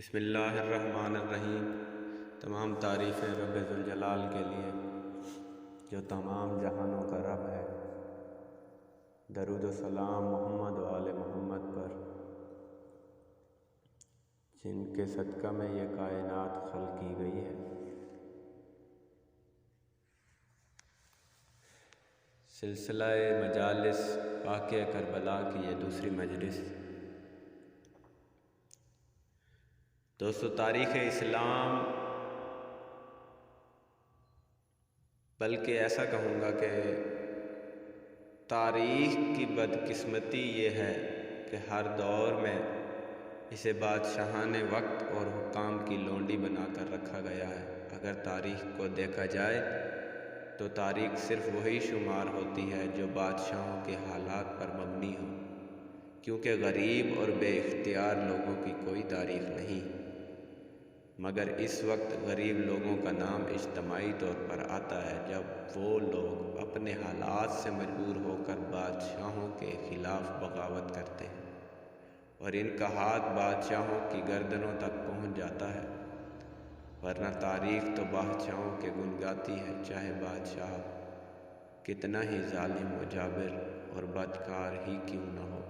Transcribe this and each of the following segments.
بسم اللہ الرحمن الرحیم۔ تمام تعریفیں رب ذوالجلال کے لیے جو تمام جہانوں کا رب ہے۔ درود و سلام محمد و آل محمد پر، جن کے صدقہ میں یہ کائنات خلق کی گئی ہے۔ سلسلہ مجالس واقعہ کربلا کی یہ دوسری مجلس۔ دوستو، تاریخ اسلام، بلکہ ایسا کہوں گا کہ تاریخ کی بدقسمتی یہ ہے کہ ہر دور میں اسے بادشاہان وقت اور حکام کی لونڈی بنا کر رکھا گیا ہے۔ اگر تاریخ کو دیکھا جائے تو تاریخ صرف وہی شمار ہوتی ہے جو بادشاہوں کے حالات پر مبنی ہو، کیونکہ غریب اور بے اختیار لوگوں کی کوئی تاریخ نہیں، مگر اس وقت غریب لوگوں کا نام اجتماعی طور پر آتا ہے جب وہ لوگ اپنے حالات سے مجبور ہو کر بادشاہوں کے خلاف بغاوت کرتے ہیں، اور ان کا ہاتھ بادشاہوں کی گردنوں تک پہنچ جاتا ہے۔ ورنہ تاریخ تو بادشاہوں کے گن گاتی ہے، چاہے بادشاہ کتنا ہی ظالم و جابر اور بدکار ہی کیوں نہ ہو۔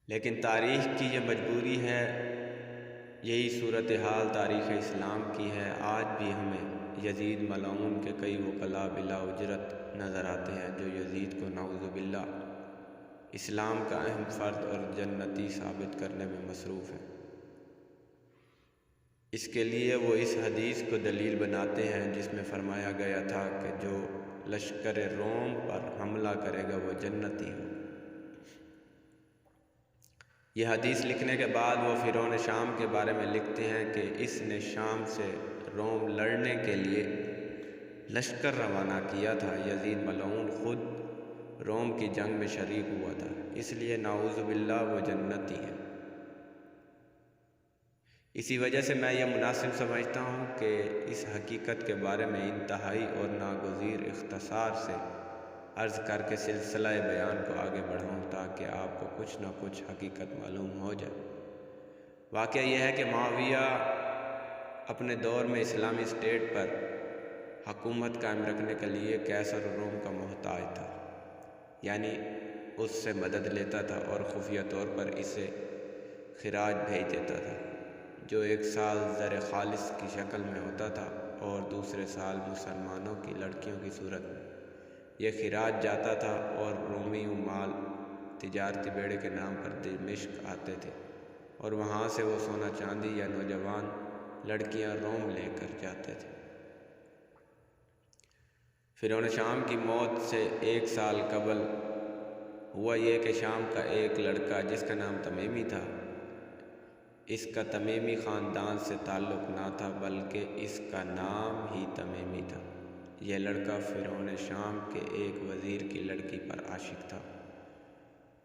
لیکن تاریخ کی یہ مجبوری ہے، یہی صورتحال تاریخ اسلام کی ہے۔ آج بھی ہمیں یزید ملعون کے کئی وکلاء بلا اجرت نظر آتے ہیں جو یزید کو نعوذ باللہ اسلام کا اہم فرد اور جنتی ثابت کرنے میں مصروف ہیں۔ اس کے لیے وہ اس حدیث کو دلیل بناتے ہیں جس میں فرمایا گیا تھا کہ جو لشکر روم پر حملہ کرے گا وہ جنتی ہو۔ یہ حدیث لکھنے کے بعد وہ فرعون شام کے بارے میں لکھتے ہیں کہ اس نے شام سے روم لڑنے کے لیے لشکر روانہ کیا تھا۔ یزید ملعون خود روم کی جنگ میں شریک ہوا تھا، اس لیے نعوذ باللہ وہ جنتی ہے۔ اسی وجہ سے میں یہ مناسب سمجھتا ہوں کہ اس حقیقت کے بارے میں انتہائی اور ناگزیر اختصار سے عرض کر کے سلسلہ بیان کو آگے بڑھاؤں تاکہ آپ کو کچھ نہ کچھ حقیقت معلوم ہو جائے۔ واقعہ یہ ہے کہ معاویہ اپنے دور میں اسلامی اسٹیٹ پر حکومت قائم رکھنے کے لیے قیصر روم کا محتاج تھا، یعنی اس سے مدد لیتا تھا اور خفیہ طور پر اسے خراج بھیج دیتا تھا، جو ایک سال زر خالص کی شکل میں ہوتا تھا اور دوسرے سال مسلمانوں کی لڑکیوں کی صورت میں۔ یہ خراج جاتا تھا اور رومی مال تجارتی بیڑے کے نام پر دمشق آتے تھے، اور وہاں سے وہ سونا چاندی یا نوجوان لڑکیاں روم لے کر جاتے تھے۔ فرعون شام کی موت سے ایک سال قبل ہوا یہ کہ شام کا ایک لڑکا جس کا نام تمیمی تھا، اس کا تمیمی خاندان سے تعلق نہ تھا بلکہ اس کا نام ہی تمیمی تھا۔ یہ لڑکا فرعون شام کے ایک وزیر کی لڑکی پر عاشق تھا۔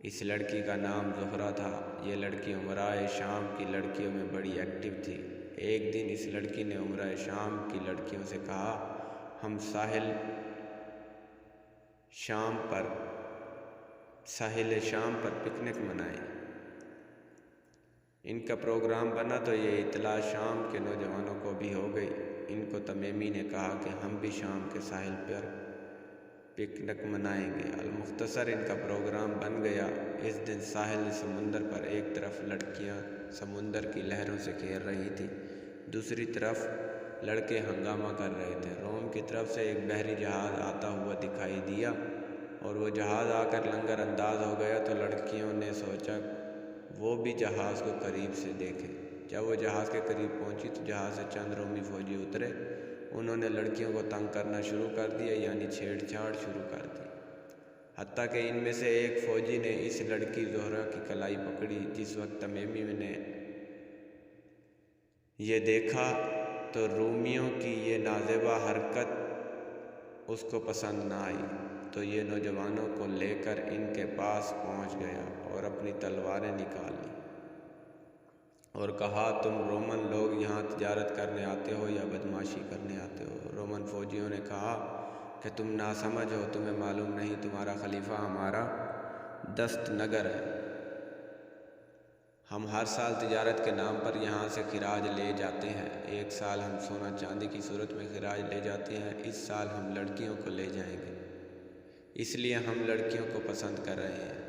اس لڑکی کا نام زہرہ تھا۔ یہ لڑکی امراء شام کی لڑکیوں میں بڑی ایکٹیو تھی۔ ایک دن اس لڑکی نے امراء شام کی لڑکیوں سے کہا، ہم ساحل شام پر پکنک منائیں۔ ان کا پروگرام بنا تو یہ اطلاع شام کے نوجوانوں کو بھی ہو گئی۔ ان کو تمیمی نے کہا کہ ہم بھی شام کے ساحل پر پکنک منائیں گے۔ المختصر ان کا پروگرام بن گیا۔ اس دن ساحل سمندر پر ایک طرف لڑکیاں سمندر کی لہروں سے کھیل رہی تھیں، دوسری طرف لڑکے ہنگامہ کر رہے تھے۔ روم کی طرف سے ایک بحری جہاز آتا ہوا دکھائی دیا اور وہ جہاز آ کر لنگر انداز ہو گیا تو لڑکیوں نے سوچا وہ بھی جہاز کو قریب سے دیکھے۔ جب وہ جہاز کے قریب پہنچی تو جہاز سے چند رومی فوجی اترے۔ انہوں نے لڑکیوں کو تنگ کرنا شروع کر دیا، یعنی چھیڑ چھاڑ شروع کر دی، حتیٰ کہ ان میں سے ایک فوجی نے اس لڑکی زہرہ کی کلائی پکڑی۔ جس وقت تمیمی نے یہ دیکھا تو رومیوں کی یہ نازیبا حرکت اس کو پسند نہ آئی، تو یہ نوجوانوں کو لے کر ان کے پاس پہنچ گیا اور اپنی تلواریں نکال لیں اور کہا، تم رومن لوگ یہاں تجارت کرنے آتے ہو یا بدمعاشی کرنے آتے ہو؟ رومن فوجیوں نے کہا، کہ تم ناسمجھ ہو، تمہیں معلوم نہیں تمہارا خلیفہ ہمارا دست نگر ہے۔ ہم ہر سال تجارت کے نام پر یہاں سے خراج لے جاتے ہیں۔ ایک سال ہم سونا چاندی کی صورت میں خراج لے جاتے ہیں، اس سال ہم لڑکیوں کو لے جائیں گے، اس لیے ہم لڑکیوں کو پسند کر رہے ہیں۔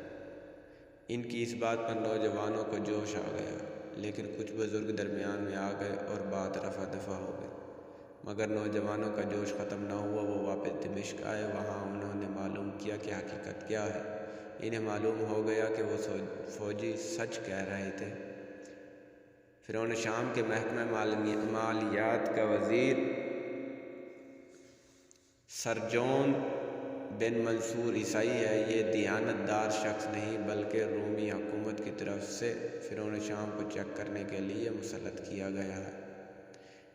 ان کی اس بات پر نوجوانوں کو جوش آ گیا، لیکن کچھ بزرگ درمیان میں آ گئے اور بات رفع دفع ہو گئی۔ مگر نوجوانوں کا جوش ختم نہ ہوا، وہ واپس دمشق آئے۔ وہاں انہوں نے معلوم کیا کہ حقیقت کیا ہے۔ انہیں معلوم ہو گیا کہ وہ فوجی سچ کہہ رہے تھے۔ فرعون شام کے محکمہ مالیات کا وزیر سرجون بن منصور عیسائی ہے۔ یہ دیانت دار شخص نہیں بلکہ رومی حکومت کی طرف سے فرعون شام کو چیک کرنے کے لیے مسلط کیا گیا ہے۔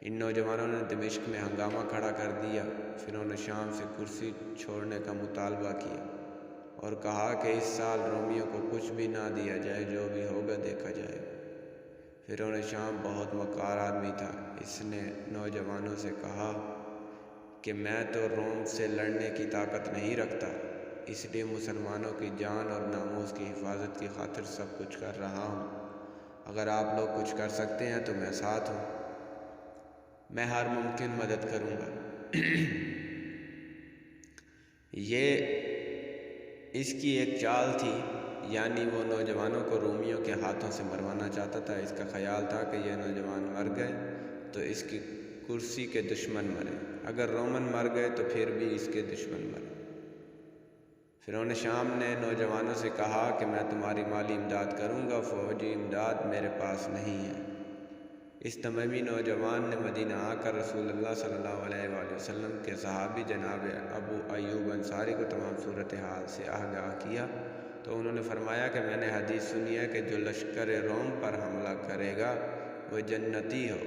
ان نوجوانوں نے دمشق میں ہنگامہ کھڑا کر دیا، فرعون شام سے کرسی چھوڑنے کا مطالبہ کیا اور کہا کہ اس سال رومیوں کو کچھ بھی نہ دیا جائے، جو بھی ہوگا دیکھا جائے گا۔ فرعون شام بہت مکار آدمی تھا۔ اس نے نوجوانوں سے کہا کہ میں تو روم سے لڑنے کی طاقت نہیں رکھتا، اس لیے مسلمانوں کی جان اور ناموس کی حفاظت کی خاطر سب کچھ کر رہا ہوں۔ اگر آپ لوگ کچھ کر سکتے ہیں تو میں ساتھ ہوں، میں ہر ممکن مدد کروں گا۔ یہ اس کی ایک چال تھی، یعنی وہ نوجوانوں کو رومیوں کے ہاتھوں سے مروانا چاہتا تھا۔ اس کا خیال تھا کہ یہ نوجوان مر گئے تو اس کی کرسی کے دشمن مرے، اگر رومن مر گئے تو پھر بھی اس کے دشمن مرے۔ فرعون شام نے نوجوانوں سے کہا کہ میں تمہاری مالی امداد کروں گا، فوجی امداد میرے پاس نہیں ہے۔ اس تمیمی نوجوان نے مدینہ آ کر رسول اللہ صلی اللہ علیہ وآلہ وسلم کے صحابی جناب ابو ایوب انصاری کو تمام صورتحال سے آگاہ کیا تو انہوں نے فرمایا کہ میں نے حدیث سنی ہے کہ جو لشکر روم پر حملہ کرے گا وہ جنتی ہو۔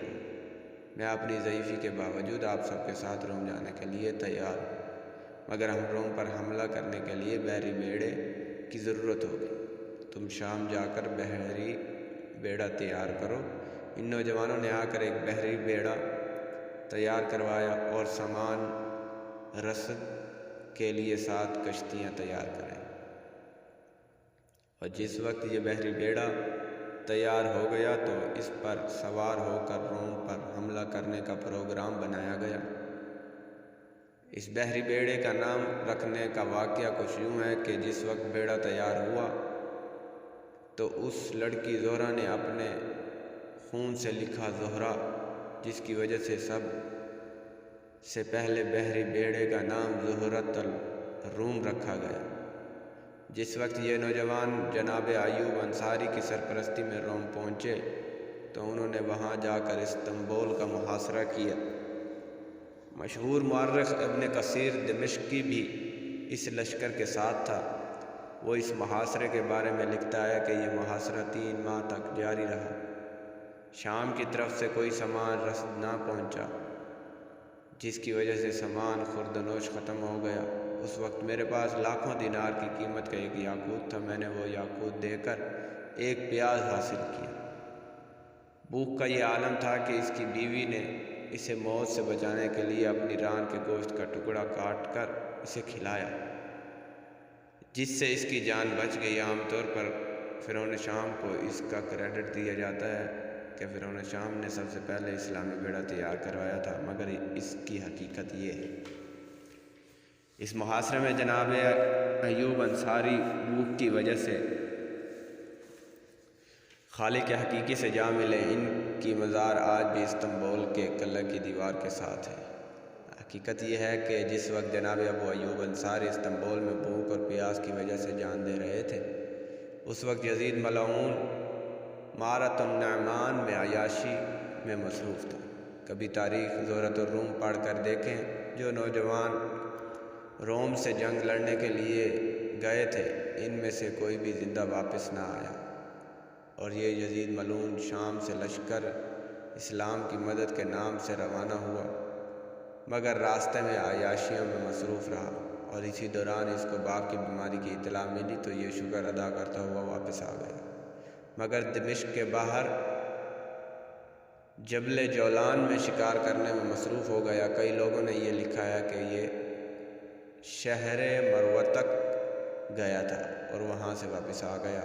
میں اپنی ضعیفی کے باوجود آپ سب کے ساتھ روم جانے کے لیے تیار ہوں، مگر ہم روم پر حملہ کرنے کے لیے بحری بیڑے کی ضرورت ہوگی۔ تم شام جا کر بحری بیڑا تیار کرو۔ ان نوجوانوں نے آ کر ایک بحری بیڑا تیار کروایا اور سامان رسد کے لیے 7 کشتیاں تیار کریں، اور جس وقت یہ بحری بیڑا تیار ہو گیا تو اس پر سوار ہو کر روم پر حملہ کرنے کا پروگرام بنایا گیا۔ اس بحری بیڑے کا نام رکھنے کا واقعہ کچھ یوں ہے کہ جس وقت بیڑا تیار ہوا تو اس لڑکی زہرہ نے اپنے خون سے لکھا زہرہ، جس کی وجہ سے سب سے پہلے بحری بیڑے کا نام زہرۃ الروم رکھا گیا۔ جس وقت یہ نوجوان جناب ایوب انصاری کی سرپرستی میں روم پہنچے تو انہوں نے وہاں جا کر استنبول کا محاصرہ کیا۔ مشہور مورخ ابن کثیر دمشقی بھی اس لشکر کے ساتھ تھا۔ وہ اس محاصرے کے بارے میں لکھتا ہے کہ یہ محاصرہ 3 ماہ تک جاری رہا۔ شام کی طرف سے کوئی سامان رسد نہ پہنچا، جس کی وجہ سے سامان خوردنوش ختم ہو گیا۔ اس وقت میرے پاس لاکھوں دینار کی قیمت کا ایک یاقوت تھا، میں نے وہ یاقوت دے کر ایک پیاز حاصل کیا۔ بھوک کا یہ عالم تھا کہ اس کی بیوی نے اسے موت سے بچانے کے لیے اپنی ران کے گوشت کا ٹکڑا کاٹ کر اسے کھلایا، جس سے اس کی جان بچ گئی۔ عام طور پر فرعون شام کو اس کا کریڈٹ دیا جاتا ہے کہ فرعون شام نے سب سے پہلے اسلامی بیڑا تیار کروایا تھا، مگر اس کی حقیقت یہ ہے۔ اس محاصرے میں جناب ایوب انصاری بھوک کی وجہ سے خالق حقیقی سے جا ملے۔ ان کی مزار آج بھی استنبول کے قلعہ کی دیوار کے ساتھ ہے۔ حقیقت یہ ہے کہ جس وقت جناب ابو ایوب انصاری استنبول میں بھوک اور پیاس کی وجہ سے جان دے رہے تھے، اس وقت یزید ملعون معرۃ النعمان میں عیاشی میں مصروف تھا۔ کبھی تاریخ زہرۃ الروم پڑھ کر دیکھیں۔ جو نوجوان روم سے جنگ لڑنے کے لیے گئے تھے، ان میں سے کوئی بھی زندہ واپس نہ آیا، اور یہ یزید ملعون شام سے لشکر اسلام کی مدد کے نام سے روانہ ہوا، مگر راستے میں عیاشیوں میں مصروف رہا، اور اسی دوران اس کو باغ کی بیماری کی اطلاع ملی تو یہ شکر ادا کرتا ہوا واپس آ گیا، مگر دمشق کے باہر جبل جولان میں شکار کرنے میں مصروف ہو گیا۔ کئی لوگوں نے یہ لکھا ہے کہ یہ شہر مروہ تک گیا تھا اور وہاں سے واپس آ گیا۔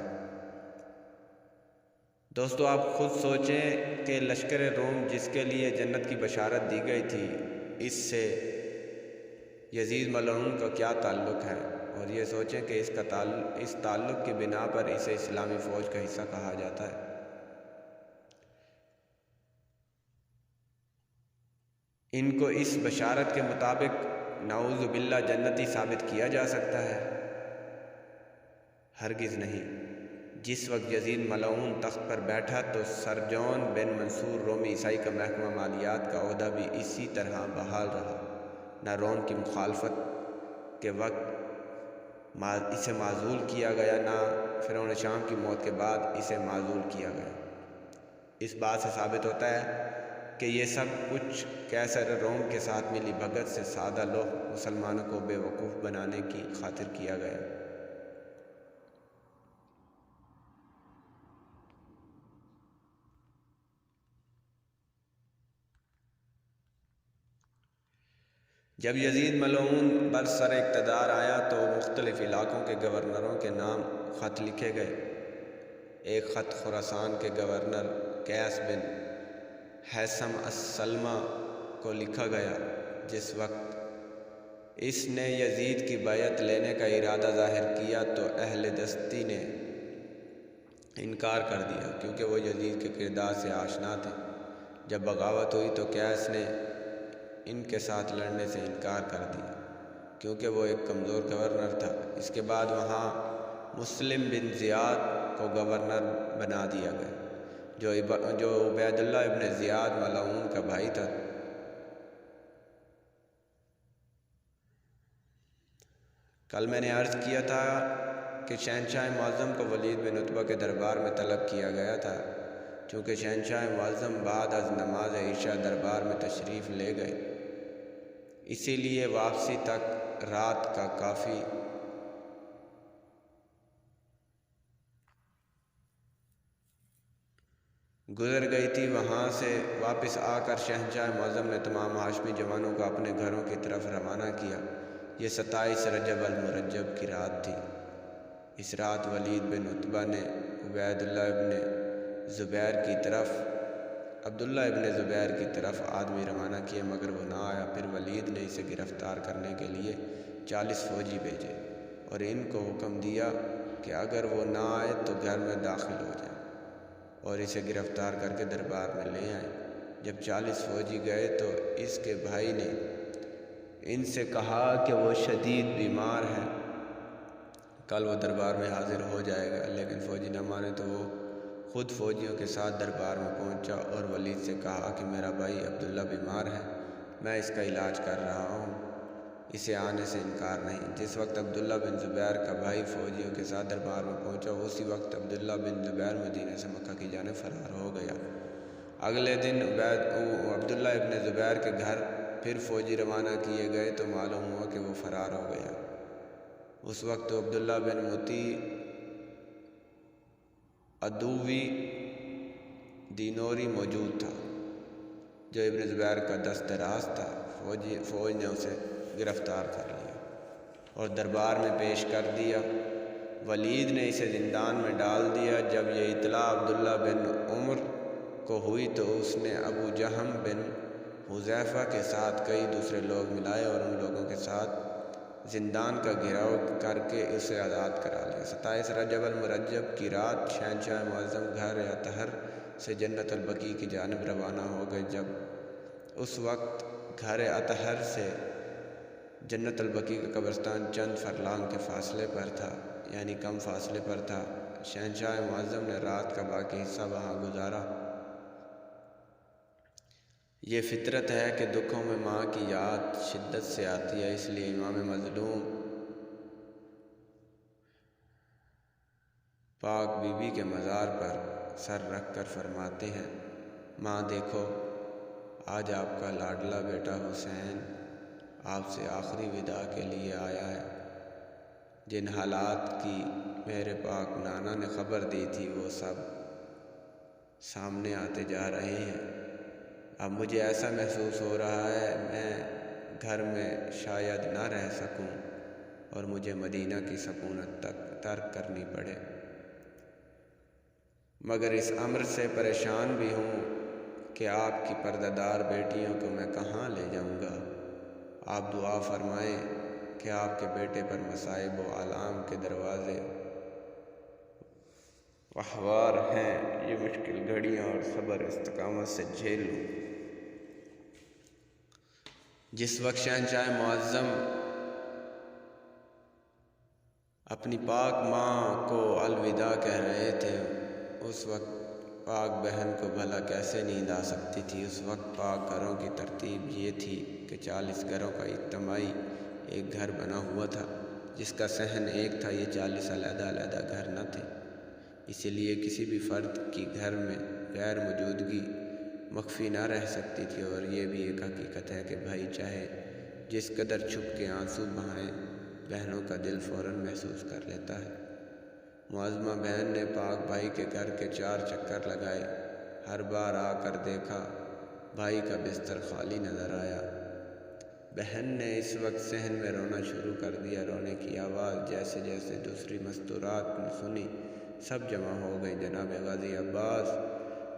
دوستو آپ خود سوچیں کہ لشکر روم جس کے لیے جنت کی بشارت دی گئی تھی، اس سے یزید ملعون کا کیا تعلق ہے، اور یہ سوچیں کہ اس تعلق کی بنا پر اسے اسلامی فوج کا حصہ کہا جاتا ہے۔ ان کو اس بشارت کے مطابق نعوذ باللہ جنتی ثابت کیا جا سکتا ہے؟ ہرگز نہیں۔ جس وقت یزید ملعون تخت پر بیٹھا تو سر جان بن منصور رومی عیسائی کا محکمہ مالیات کا عہدہ بھی اسی طرح بحال رہا۔ نہ روم کی مخالفت کے وقت اسے معزول کیا گیا، نہ فرعون شام کی موت کے بعد اسے معزول کیا گیا۔ اس بات سے ثابت ہوتا ہے کہ یہ سب کچھ قیصر روم کے ساتھ ملی بھگت سے سادہ لوح مسلمانوں کو بے وقوف بنانے کی خاطر کیا گیا۔ جب یزید ملعون برسر اقتدار آیا تو مختلف علاقوں کے گورنروں کے نام خط لکھے گئے۔ ایک خط خراسان کے گورنر قیس بن حیثم السلمی کو لکھا گیا۔ جس وقت اس نے یزید کی بیعت لینے کا ارادہ ظاہر کیا تو اہل دستی نے انکار کر دیا، کیونکہ وہ یزید کے کردار سے آشنا تھے۔ جب بغاوت ہوئی تو قیس نے ان کے ساتھ لڑنے سے انکار کر دیا، کیونکہ وہ ایک کمزور گورنر تھا۔ اس کے بعد وہاں مسلم بن زیاد کو گورنر بنا دیا گیا، جو عبید اللہ ابن زیاد ملعون کا بھائی تھا۔ کل میں نے عرض کیا تھا کہ شہنشاہ معظم کو ولید بن عتبہ کے دربار میں طلب کیا گیا تھا، چونکہ شہنشاہ معظم بعد از نماز عشاء دربار میں تشریف لے گئے، اسی لیے واپسی تک رات کا کافی گزر گئی تھی۔ وہاں سے واپس آ کر شہنشاہ معظم نے تمام ہاشمی جوانوں کو اپنے گھروں کی طرف روانہ کیا۔ یہ 27 رجب المرجب کی رات تھی۔ اس رات ولید بن عتبہ نے عبداللہ ابن زبیر کی طرف آدمی روانہ کیے، مگر وہ نہ آیا۔ پھر ولید نے اسے گرفتار کرنے کے لیے 40 فوجی بھیجے اور ان کو حکم دیا کہ اگر وہ نہ آئے تو گھر میں داخل ہو جائیں اور اسے گرفتار کر کے دربار میں لے آئیں۔ جب 40 فوجی گئے تو اس کے بھائی نے ان سے کہا کہ وہ شدید بیمار ہے، کل وہ دربار میں حاضر ہو جائے گا، لیکن فوجی نہ مانے تو وہ خود فوجیوں کے ساتھ دربار میں پہنچا اور ولید سے کہا کہ میرا بھائی عبداللہ بیمار ہے، میں اس کا علاج کر رہا ہوں، اسے آنے سے انکار نہیں۔ جس وقت عبداللہ بن زبیر کا بھائی فوجیوں کے ساتھ دربار میں پہنچا، اسی وقت عبداللہ بن زبیر مدینہ سے مکہ کی جانب فرار ہو گیا۔ اگلے دن عبداللہ ابن زبیر کے گھر پھر فوجی روانہ کیے گئے تو معلوم ہوا کہ وہ فرار ہو گیا۔ اس وقت عبداللہ بن مطیع عدوی دینوری موجود تھا، جو ابن زبیر کا دست راست تھا۔ فوج نے اسے گرفتار کر لیا اور دربار میں پیش کر دیا۔ ولید نے اسے زندان میں ڈال دیا۔ جب یہ اطلاع عبداللہ بن عمر کو ہوئی تو اس نے ابو جہم بن حذیفہ کے ساتھ کئی دوسرے لوگ ملائے اور ان لوگوں کے ساتھ زندان کا گھیراؤ کر کے اسے آزاد کرا لیا۔ 27 رجب المرجب کی رات شہنشاہ معظم گھر اطہر سے جنت البقیع کی جانب روانہ ہو گئے۔ جب اس وقت گھر اطہر سے جنت البقیع کا قبرستان چند فرلانگ کے فاصلے پر تھا، یعنی کم فاصلے پر تھا۔ شہنشاہ معظم نے رات کا باقی حصہ وہاں گزارا۔ یہ فطرت ہے کہ دکھوں میں ماں کی یاد شدت سے آتی ہے، اس لیے امام مظلوم پاک بی بی کے مزار پر سر رکھ کر فرماتے ہیں، ماں دیکھو، آج آپ کا لاڈلا بیٹا حسین آپ سے آخری وداع کے لیے آیا ہے۔ جن حالات کی میرے پاک نانا نے خبر دی تھی وہ سب سامنے آتے جا رہے ہیں۔ اب مجھے ایسا محسوس ہو رہا ہے میں گھر میں شاید نہ رہ سکوں اور مجھے مدینہ کی سکونت تک ترک کرنی پڑے، مگر اس امر سے پریشان بھی ہوں کہ آپ کی پردہ دار بیٹیوں کو میں کہاں لے جاؤں گا۔ آپ دعا فرمائیں کہ آپ کے بیٹے پر مصائب و آلام کے دروازے وہوار ہیں، یہ مشکل گھڑیاں اور صبر استقامت سے جھیل لوں۔ جس وقت شہنشاہ معظم اپنی پاک ماں کو الوداع کہہ رہے تھے، اس وقت پاک بہن کو بھلا کیسے نیند آ سکتی تھی؟ اس وقت پاک گھروں کی ترتیب یہ تھی کہ 40 گھروں کا اجتماعی ایک گھر بنا ہوا تھا، جس کا صحن ایک تھا۔ یہ 40 علیحدہ علیحدہ گھر نہ تھے، اسی لیے کسی بھی فرد کی گھر میں غیر موجودگی مخفی نہ رہ سکتی تھی۔ اور یہ بھی ایک حقیقت ہے کہ بھائی چاہے جس قدر چھپ کے آنسو بہائیں، بہنوں کا دل فوراً محسوس کر لیتا ہے۔ معظمہ بہن نے پاک بھائی کے گھر کے 4 چکر لگائے، ہر بار آ کر دیکھا بھائی کا بستر خالی نظر آیا۔ بہن نے اس وقت صحن میں رونا شروع کر دیا۔ رونے کی آواز جیسے جیسے دوسری مستورات نے سنی، سب جمع ہو گئیں۔ جناب غازی عباس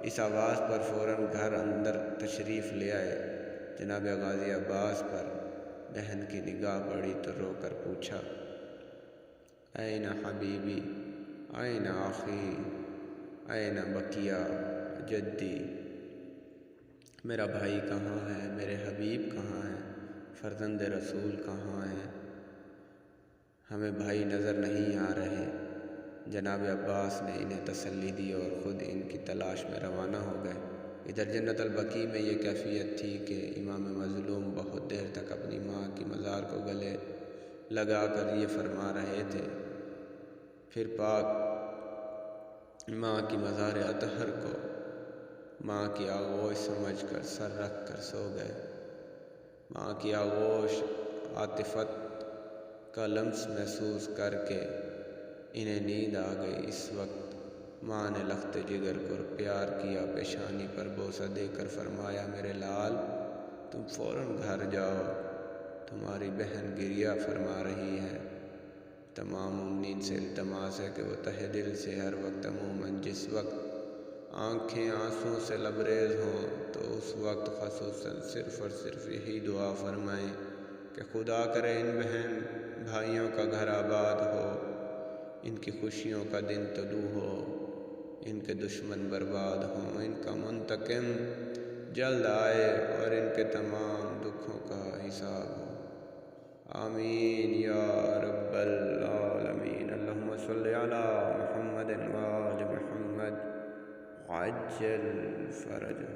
اس آواز پر فوراً گھر اندر تشریف لے آئے۔ جناب غازی عباس پر بہن کی نگاہ پڑی تو رو کر پوچھا، این حبیبی، این آخی، این بقیہ جدی، میرا بھائی کہاں ہے؟ میرے حبیب کہاں ہیں؟ فرزند رسول کہاں ہیں؟ ہمیں بھائی نظر نہیں آ رہے۔ جناب عباس نے انہیں تسلی دی اور خود ان کی تلاش میں روانہ ہو گئے۔ ادھر جنت البقیع میں یہ کیفیت تھی کہ امام مظلوم بہت دیر تک اپنی ماں کی مزار کو گلے لگا کر یہ فرما رہے تھے، پھر پاک ماں کی مزار اطہر کو ماں کی آغوش سمجھ کر سر رکھ کر سو گئے۔ ماں کی آغوش، عاطفت کا لمس محسوس کر کے انہیں نیند آ گئی۔ اس وقت ماں نے لخت جگر کو پیار کیا، پیشانی پر بوسہ دے کر فرمایا، میرے لال، تم فوراً گھر جاؤ، تمہاری بہن گریہ فرما رہی ہے۔ تمام مومنین سے التماس ہے کہ وہ تہہ دل سے ہر وقت، عموماً جس وقت آنکھیں آنسوں سے لبریز ہوں، تو اس وقت خصوصاً صرف اور صرف یہی دعا فرمائیں کہ خدا کرے ان بہن بھائیوں کا گھر آباد ہو، ان کی خوشیوں کا دن طلوع ہو، ان کے دشمن برباد ہوں، ان کا منتقم جلد آئے اور ان کے تمام دکھوں کا حساب ہو۔ آمین یا رب العالمین۔ اللہم صلی علی محمد و آل محمد عجل فرج۔